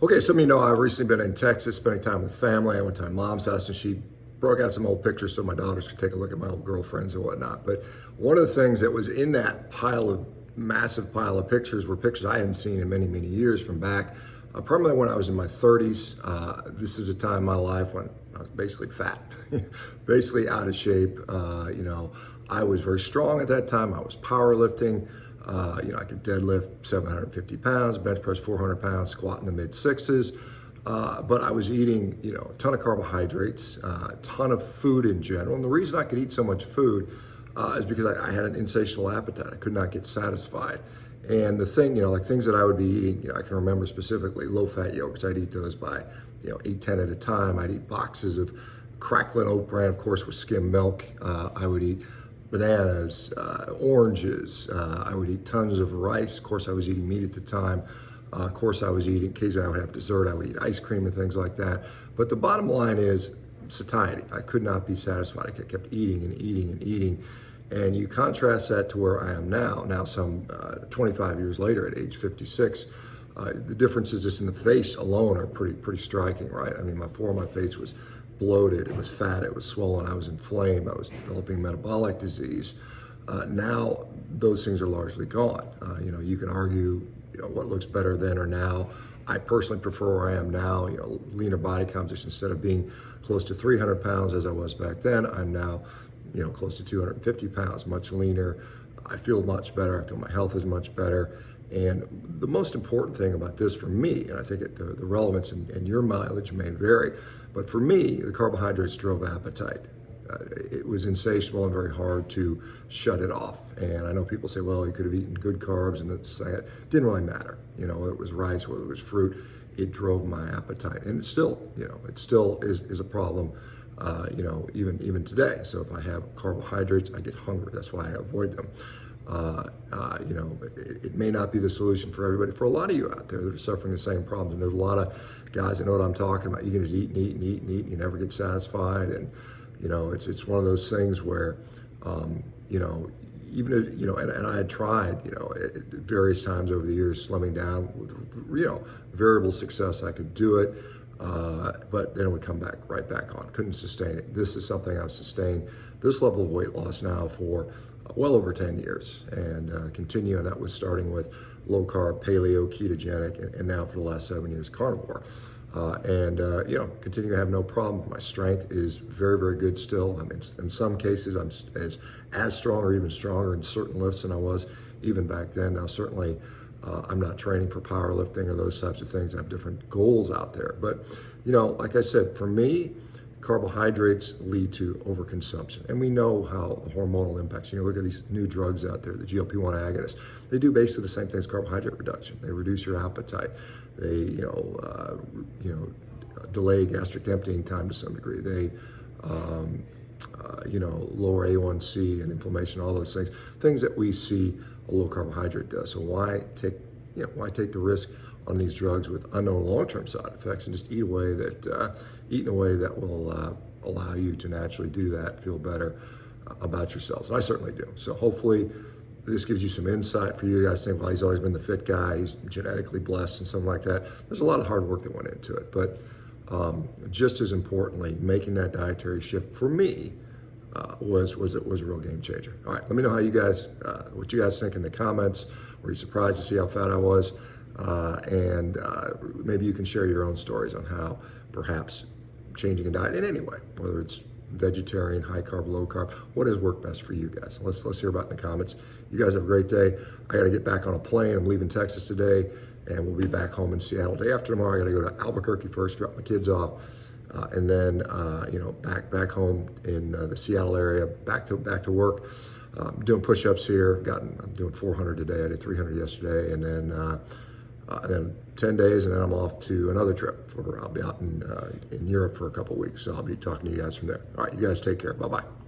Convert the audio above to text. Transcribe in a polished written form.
Okay, some of you know I've recently been in Texas spending time with family. I went to my mom's house and she broke out some old pictures so my daughters could take a look at my old girlfriends and whatnot. But one of the things that was in that massive pile of pictures were pictures I hadn't seen in many, many years from back, primarily when I was in my 30s. This is a time in my life when I was basically fat, basically out of shape. I was very strong at that time. I was powerlifting. I could deadlift 750 pounds, bench press 400 pounds, squat in the mid sixes. But I was eating, a ton of carbohydrates, a ton of food in general. And the reason I could eat so much food is because I had an insatiable appetite. I could not get satisfied. And the thing, like things that I would be eating, I can remember specifically low-fat yogurts. I'd eat those by, 8, 10 at a time. I'd eat boxes of crackling oat bran, of course, with skim milk. I would eat bananas, oranges. I would eat tons of rice. Of course, I was eating meat at the time. Of course, I was eating, occasionally I would have dessert. I would eat ice cream and things like that. But the bottom line is satiety. I could not be satisfied. I kept eating and eating and eating. And you contrast that to where I am now some 25 years later at age 56. The differences just in the face alone are pretty striking, right? I mean, my face was bloated, it was fat, it was swollen, I was inflamed, I was developing metabolic disease. Now those things are largely gone. You can argue, what looks better then or now. I personally prefer where I am now, leaner body composition. Instead of being close to 300 pounds as I was back then, I'm now, close to 250 pounds, much leaner. I feel much better. I feel my health is much better. And the most important thing about this for me, and I think the relevance and your mileage may vary, but for me, the carbohydrates drove appetite. It was insatiable and very hard to shut it off. And I know people say, well, you could have eaten good carbs, and it didn't really matter. Whether it was rice, whether it was fruit, it drove my appetite. And it still is a problem, even today. So if I have carbohydrates, I get hungry. That's why I avoid them. It may not be the solution for everybody. For a lot of you out there that are suffering the same problems, and there's a lot of guys that know what I'm talking about. You can just eat and eat and eat and eat, and you never get satisfied. And it's one of those things where, even if, and I had tried, at various times over the years, slimming down with, variable success. I could do it, but then it would come right back on. Couldn't sustain it. This is something I've sustained this level of weight loss now for well over 10 years, and continue. And that was starting with low carb, paleo, ketogenic, and now for the last 7 years, carnivore. Continue to have no problem. My strength is very, very good still. I mean, in some cases, I'm as strong or even stronger in certain lifts than I was even back then. Now, certainly, I'm not training for powerlifting or those types of things. I have different goals out there. But, like I said, for me, carbohydrates lead to overconsumption. And we know how the hormonal impacts. Look at these new drugs out there, the GLP-1 agonists. They do basically the same thing as carbohydrate reduction. They reduce your appetite. They, delay gastric emptying time to some degree. They, lower A1C and inflammation, all those things that we see a low carbohydrate does. So why take the risk on these drugs with unknown long-term side effects and just eat in a way that will allow you to naturally do that, feel better about yourselves. And I certainly do. So hopefully this gives you some insight for you guys. Think, well, he's always been the fit guy, he's genetically blessed and something like that. There's a lot of hard work that went into it, but just as importantly, making that dietary shift for me was a real game changer. All right, let me know how you guys, what you guys think in the comments. Were you surprised to see how fat I was? And maybe you can share your own stories on how perhaps changing a diet in any way, whether it's vegetarian, high carb, low carb, what has worked best for you guys? Let's hear about it in the comments. You guys have a great day. I got to get back on a plane. I'm leaving Texas today, and we'll be back home in Seattle. Day after tomorrow, I got to go to Albuquerque first, drop my kids off, and then back home in the Seattle area, back to work. Doing push-ups here. I'm doing 400 today. I did 300 yesterday, and then 10 days, and then I'm off to another trip where I'll be out in Europe for a couple of weeks. So I'll be talking to you guys from there. All right, you guys take care. Bye-bye.